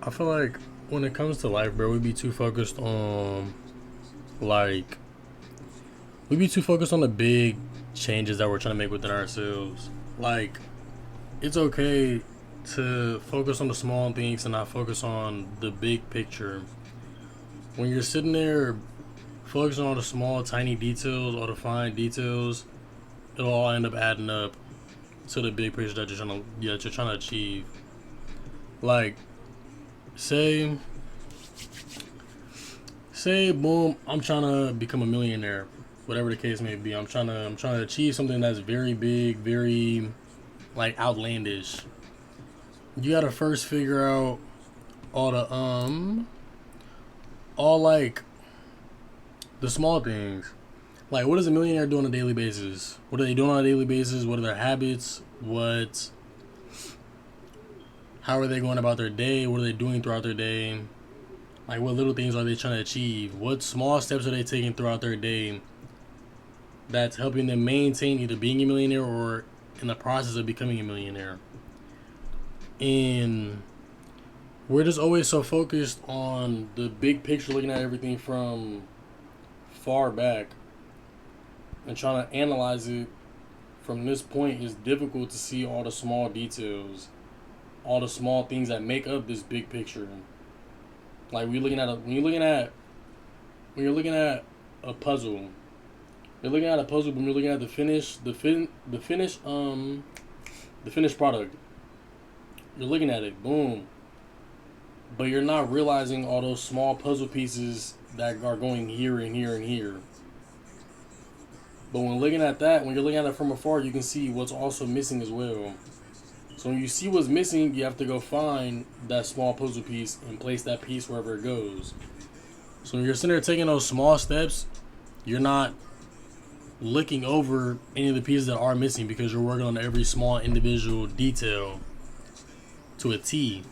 I feel like when it comes to life, bro, we be too focused on like we be too focused on the big changes that we're trying to make within ourselves. Like it's okay to focus on the small things and not focus on the big picture. When you're sitting there focusing on the small, tiny details or the fine details, it'll all end up adding up to the big picture that you're trying to achieve. Like say say boom, I'm trying to become a millionaire, whatever the case may be. I'm trying to achieve something that's very big, very like outlandish. You gotta first figure out all the all like the small things. Like what does a millionaire do on a daily basis? What are they doing on a daily basis? What are their habits? What How are they going about their day? What are they doing throughout their day? Like what little things are they trying to achieve? What small steps are they taking throughout their day that's helping them maintain either being a millionaire or in the process of becoming a millionaire? And we're just always so focused on the big picture, looking at everything from far back and trying to analyze it from this point. It's difficult to see all the small details, all the small things that make up this big picture. Like when you're looking at a puzzle, you're looking at a puzzle, but you're looking at the finished product. You're looking at it, boom, but you're not realizing all those small puzzle pieces that are going here and here and here. But when you're looking at it from afar, you can see what's also missing as well. So when you see what's missing, you have to go find that small puzzle piece and place that piece wherever it goes. So when you're sitting there taking those small steps, you're not looking over any of the pieces that are missing because you're working on every small individual detail to a T.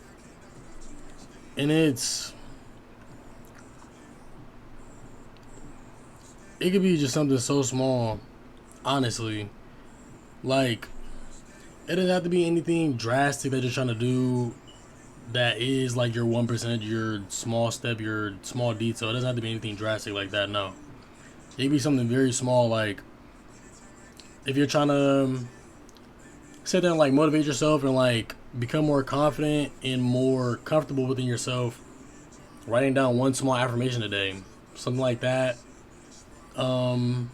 And it could be just something so small, honestly. Like it doesn't have to be anything drastic that you're trying to do that is like your 1%, your small step, your small detail. It doesn't have to be anything drastic like that, no. It could be something very small, like if you're trying to sit there and like motivate yourself and like become more confident and more comfortable within yourself, writing down one small affirmation a day. Something like that. Um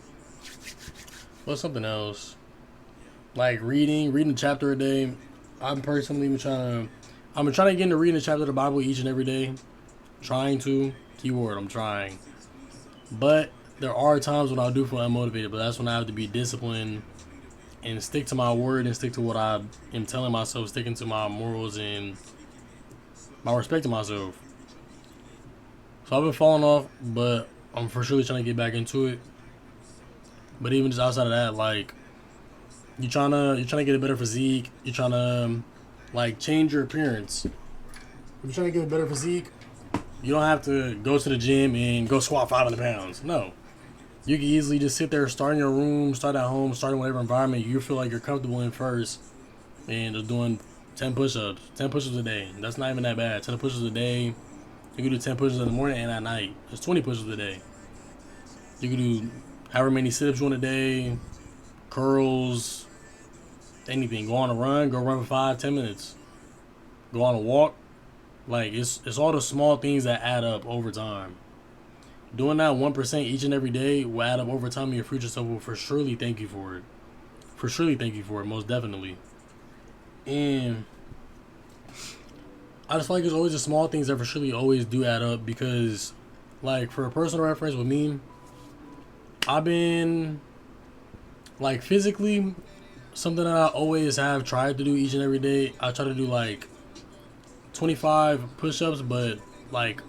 what's something else? Like reading a chapter a day. I'm personally I'm trying to get into reading a chapter of the Bible each and every day. Trying to, keyword, I'm trying. But there are times when I do feel unmotivated, but that's when I have to be disciplined and stick to my word and stick to what I am telling myself, sticking to my morals and my respect to myself. So I've been falling off, but I'm for sure trying to get back into it. But even just outside of that, like you're trying to get a better physique. You're trying to like change your appearance. If you're trying to get a better physique, you don't have to go to the gym and go squat 500 pounds. No, you can easily just sit there, start in your room, start at home, start in whatever environment you feel like you're comfortable in first, and just doing 10 push-ups. 10 push-ups a day. That's not even that bad. 10 push-ups a day. You can do 10 push-ups in the morning and at night. It's 20 push-ups a day. You can do however many sit-ups you want a day, curls, anything. Go on a run. Go run for 5-10 minutes. Go on a walk. Like it's all the small things that add up over time. Doing that 1% each and every day will add up over time, and your future self will for surely thank you for it. For surely thank you for it, most definitely. And I just feel like there's always the small things that for surely always do add up because, like, for a personal reference with me, I've been like physically something that I always have tried to do each and every day. I try to do like 25 push-ups, but like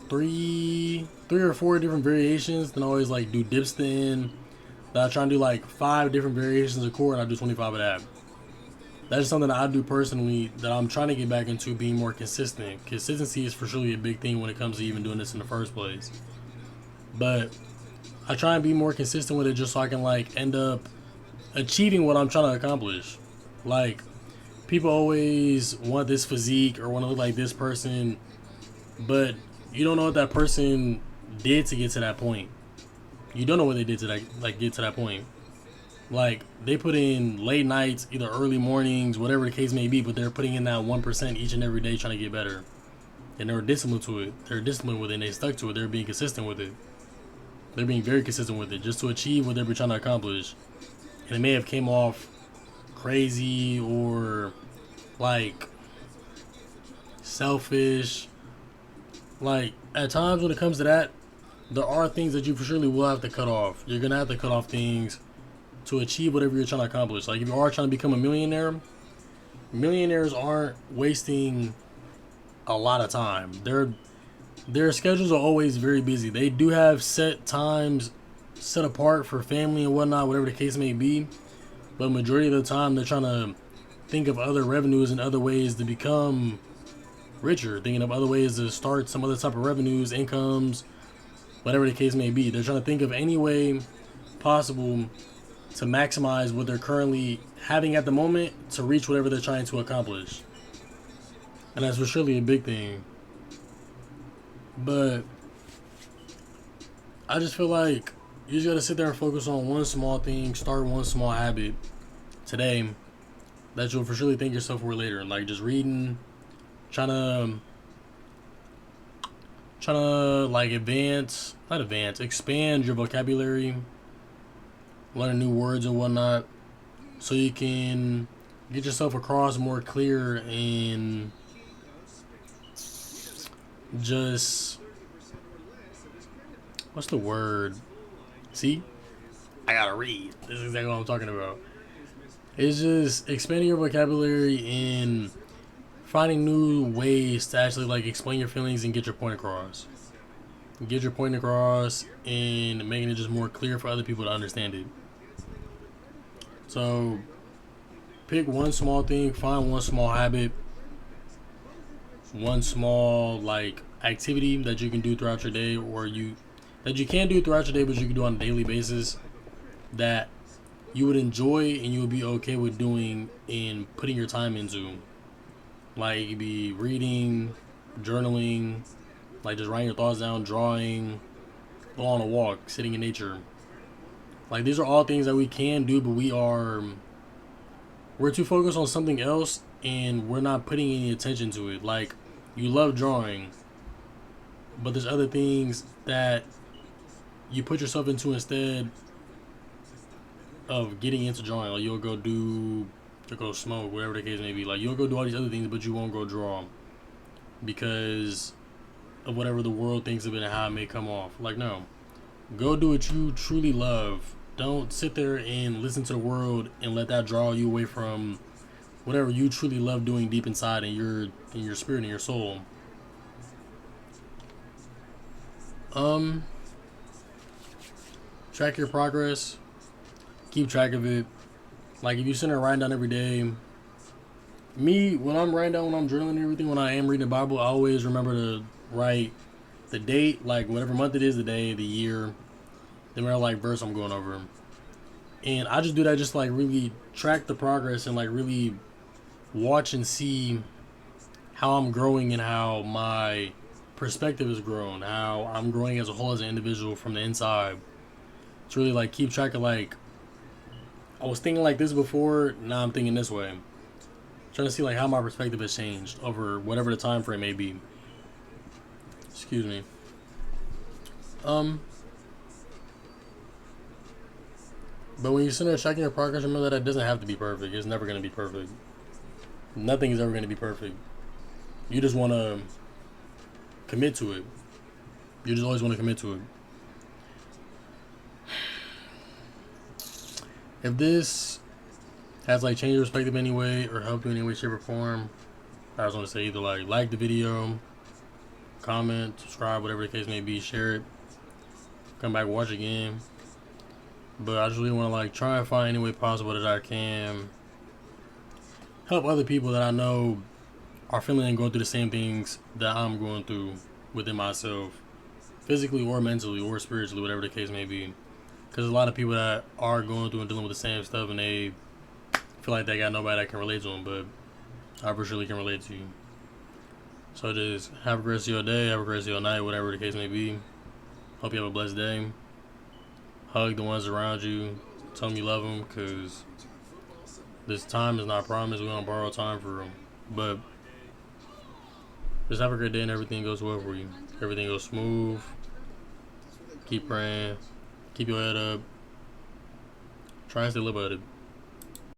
three or four different variations. Then I always like do dips. Then I try and do like 5 different variations of core, and I do 25 of that. That's just something that I do personally that I'm trying to get back into being more consistent. Consistency is for surely a big thing when it comes to even doing this in the first place. But I try and be more consistent with it just so I can like end up achieving what I'm trying to accomplish. Like people always want this physique or want to look like this person, but you don't know what that person did to get to that point. You don't know what they did to that, like, get to that point. Like, they put in late nights, either early mornings, whatever the case may be, but they're putting in that 1% each and every day trying to get better. And they're disciplined to it. They're disciplined with it and they stuck to it. They're being consistent with it. They're being very consistent with it just to achieve what they were trying to accomplish. And it may have came off crazy or like selfish. Like, at times when it comes to that, there are things that you for surely will have to cut off. You're gonna have to cut off things to achieve whatever you're trying to accomplish. Like, if you are trying to become a millionaire, millionaires aren't wasting a lot of time. Their schedules are always very busy. They do have set times set apart for family and whatnot, whatever the case may be. But majority of the time, they're trying to think of other revenues and other ways to become richer, thinking of other ways to start some other type of revenues, incomes, whatever the case may be. They're trying to think of any way possible to maximize what they're currently having at the moment to reach whatever they're trying to accomplish. And that's for surely a big thing. But I just feel like you just gotta sit there and focus on one small thing, start one small habit today that you'll for surely thank yourself for later. Like, just reading, trying to like expand your vocabulary, learn new words and whatnot, so you can get yourself across more clear and just, what's the word? See? I gotta read. This is exactly what I'm talking about. It's just expanding your vocabulary and finding new ways to actually like explain your feelings and get your point across. Get your point across and making it just more clear for other people to understand it. So pick one small thing, find one small habit, one small like activity that you can do throughout your day, or that you can't do throughout your day but you can do on a daily basis, that you would enjoy and you would be okay with doing and putting your time into. Like, it could be reading, journaling, like just writing your thoughts down, drawing, go on a walk, sitting in nature. Like, these are all things that we can do, but we're too focused on something else and we're not putting any attention to it. Like, you love drawing, but there's other things that you put yourself into instead of getting into drawing. Like, you'll go smoke, whatever the case may be. Like, you'll go do all these other things, but you won't go draw because of whatever the world thinks of it and how it may come off. Like, no. Go do what you truly love. Don't sit there and listen to the world and let that draw you away from whatever you truly love doing deep inside in your spirit and your soul. Track your progress. Keep track of it. Like, if you sit there writing down every day, when I'm writing down, when I'm journaling and everything, when I am reading the Bible, I always remember to write the date, like whatever month it is, the day, the year, then whatever like verse I'm going over. And I just do that, just like really track the progress and like really watch and see how I'm growing and how my perspective is grown, how I'm growing as a whole, as an individual from the inside. It's really like keep track of, like, I was thinking like this before, now I'm thinking this way. Trying to see like how my perspective has changed over whatever the time frame may be. Excuse me. But when you sit there checking your progress, remember that it doesn't have to be perfect. It's never going to be perfect. Nothing is ever going to be perfect. You just want to commit to it. You just always want to commit to it. If this has like changed your perspective in any way or helped you in any way, shape, or form, I just want to say either like the video, comment, subscribe, whatever the case may be, share it, come back, watch again. But I just really want to like try and find any way possible that I can help other people that I know are feeling and going through the same things that I'm going through within myself, physically or mentally or spiritually, whatever the case may be. Because there's a lot of people that are going through and dealing with the same stuff and they feel like they got nobody that can relate to them. But I virtually can relate to you. So just have a great rest of your day, have a great rest of your night, whatever the case may be. Hope you have a blessed day. Hug the ones around you. Tell them you love them, because this time is not promised. We don't borrow time for them. But just have a great day and everything goes well for you. Everything goes smooth. Keep praying. Keep your head up. Try and stay liberated.